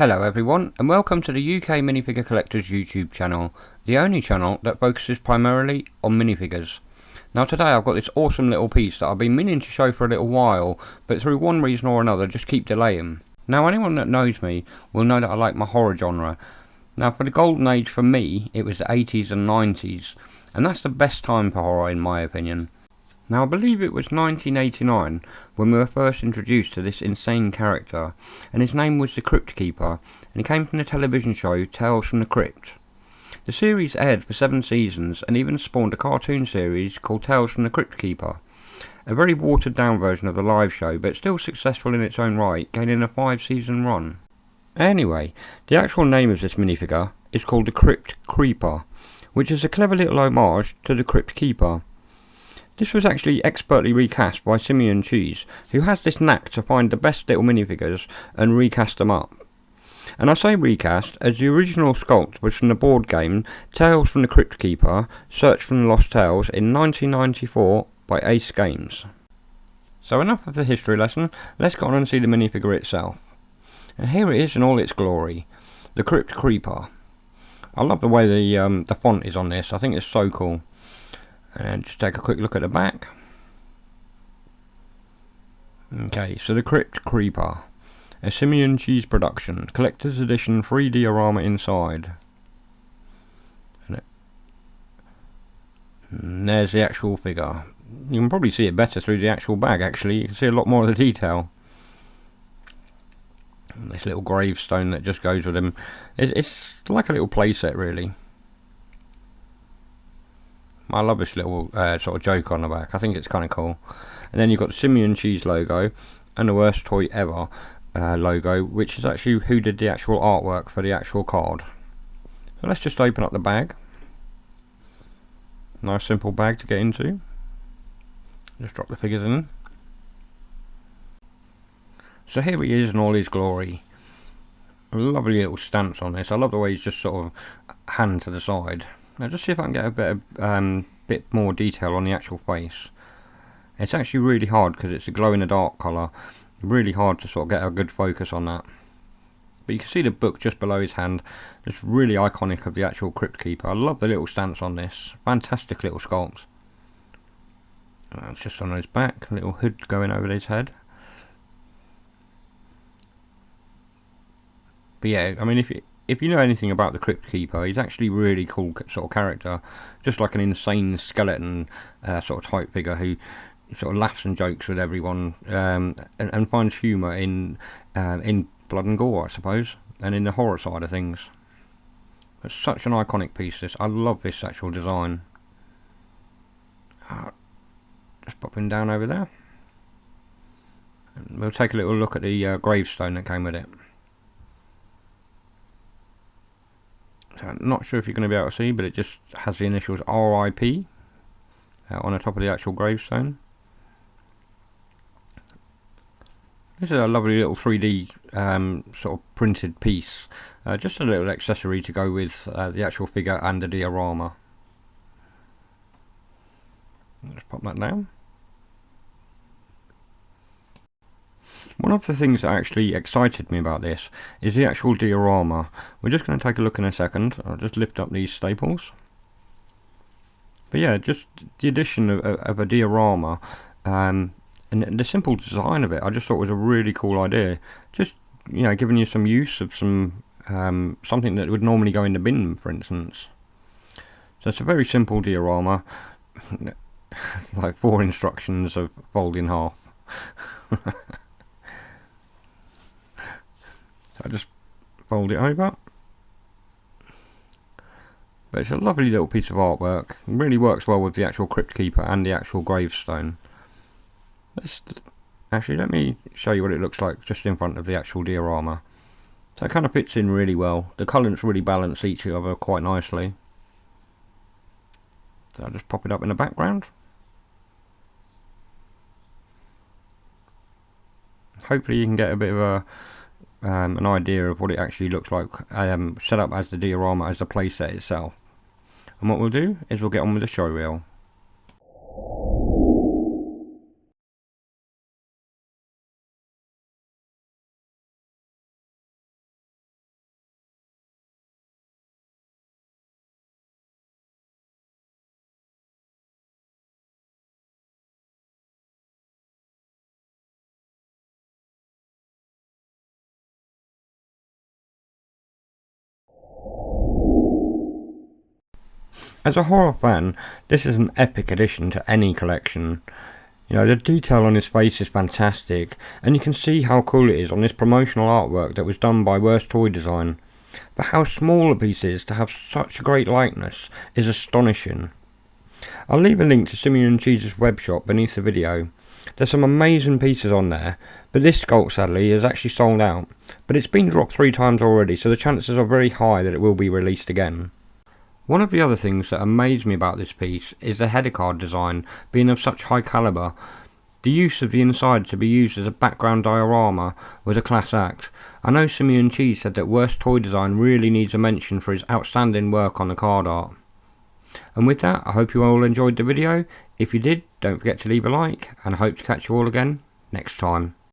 Hello everyone, and welcome to the UK Minifigure Collectors YouTube channel, the only channel that focuses primarily on minifigures. Now today I've got this awesome little piece that I've been meaning to show for a little while, but through one reason or another just keep delaying. Now anyone that knows me will know that I like my horror genre. Now for the golden age for me, it was the 80s and 90s, and that's the best time for horror in my opinion. Now I believe it was 1989 when we were first introduced to this insane character, and his name was the Crypt Keeper, and he came from the television show Tales from the Crypt. The series aired for 7 seasons and even spawned a cartoon series called Tales from the Crypt Keeper, a very watered down version of the live show but still successful in its own right, gaining a 5-season run. Anyway, the actual name of this minifigure is called the Crypt Creeper, which is a clever little homage to the Crypt Keeper. This was actually expertly recast by Simian Cheese, who has this knack to find the best little minifigures and recast them up. And I say recast as the original sculpt was from the board game Tales from the Crypt Keeper, Search for the Lost Tales in 1994 by Ace Games. So enough of the history lesson, let's go on and see the minifigure itself. And here it is in all its glory, the Crypt Creeper. I love the way the font is on this, I think it's so cool. And just take a quick look at the back. Okay, so the Crypt Creeper, a Simian Cheese production, collector's edition, 3 diorama inside. And there's the actual figure. You can probably see it better through the actual bag actually, you can see a lot more of the detail. And this little gravestone that just goes with him. It's like a little playset really. I love this little sort of joke on the back. I think it's kind of cool. And then you've got the Simian Cheese logo and the Worst Toy Ever logo, which is actually who did the actual artwork for the actual card. So let's just open up the bag. Nice simple bag to get into. Just drop the figures in. So here he is in all his glory. Lovely little stance on this. I love the way he's just sort of hand to the side. Now just see if I can get a bit more detail on the actual face. It's actually really hard because it's a glow in the dark colour. Really hard to sort of get a good focus on that. But you can see the book just below his hand. Just really iconic of the actual Crypt Keeper. I love the little stance on this. Fantastic little sculpt. It's just on his back. A little hood going over his head. But yeah, I mean if you know anything about the Crypt Keeper, he's actually a really cool sort of character, just like an insane skeleton sort of type figure who sort of laughs and jokes with everyone and finds humour in blood and gore, I suppose, and in the horror side of things. It's such an iconic piece, this. I love this actual design. Just popping down over there. And we'll take a little look at the gravestone that came with it. So I'm not sure if you're going to be able to see, but it just has the initials RIP on the top of the actual gravestone. This is a lovely little 3D sort of printed piece, just a little accessory to go with the actual figure and the diorama. Let's pop that down. One of the things that actually excited me about this is the actual diorama. We're just going to take a look in a second. I'll just lift up these staples. But yeah, just the addition of a diorama and the simple design of it, I just thought was a really cool idea. Just, you know, giving you some use of some something that would normally go in the bin, for instance. So it's a very simple diorama, like 4 instructions of fold in half. I just fold it over. But it's a lovely little piece of artwork. It really works well with the actual Crypt Keeper and the actual gravestone. Actually, let me show you what it looks like just in front of the actual diorama. So it kind of fits in really well. The colours really balance each other quite nicely. So I'll just pop it up in the background. Hopefully you can get a bit of an idea of what it actually looks like set up as the diorama, as the playset itself. And what we'll do is we'll get on with the show reel. As a horror fan, this is an epic addition to any collection. You know, the detail on his face is fantastic, and you can see how cool it is on this promotional artwork that was done by Worst Toy Design. But how small a piece is to have such a great likeness is astonishing. I'll leave a link to Simian Cheese's webshop beneath the video. There's some amazing pieces on there, but this sculpt sadly is actually sold out, but it's been dropped 3 times already, so the chances are very high that it will be released again. One of the other things that amazed me about this piece is the header card design being of such high calibre. The use of the inside to be used as a background diorama was a class act. I know Simian Cheese said that Worst Toy Design really needs a mention for his outstanding work on the card art. And with that, I hope you all enjoyed the video. If you did, don't forget to leave a like, and I hope to catch you all again next time.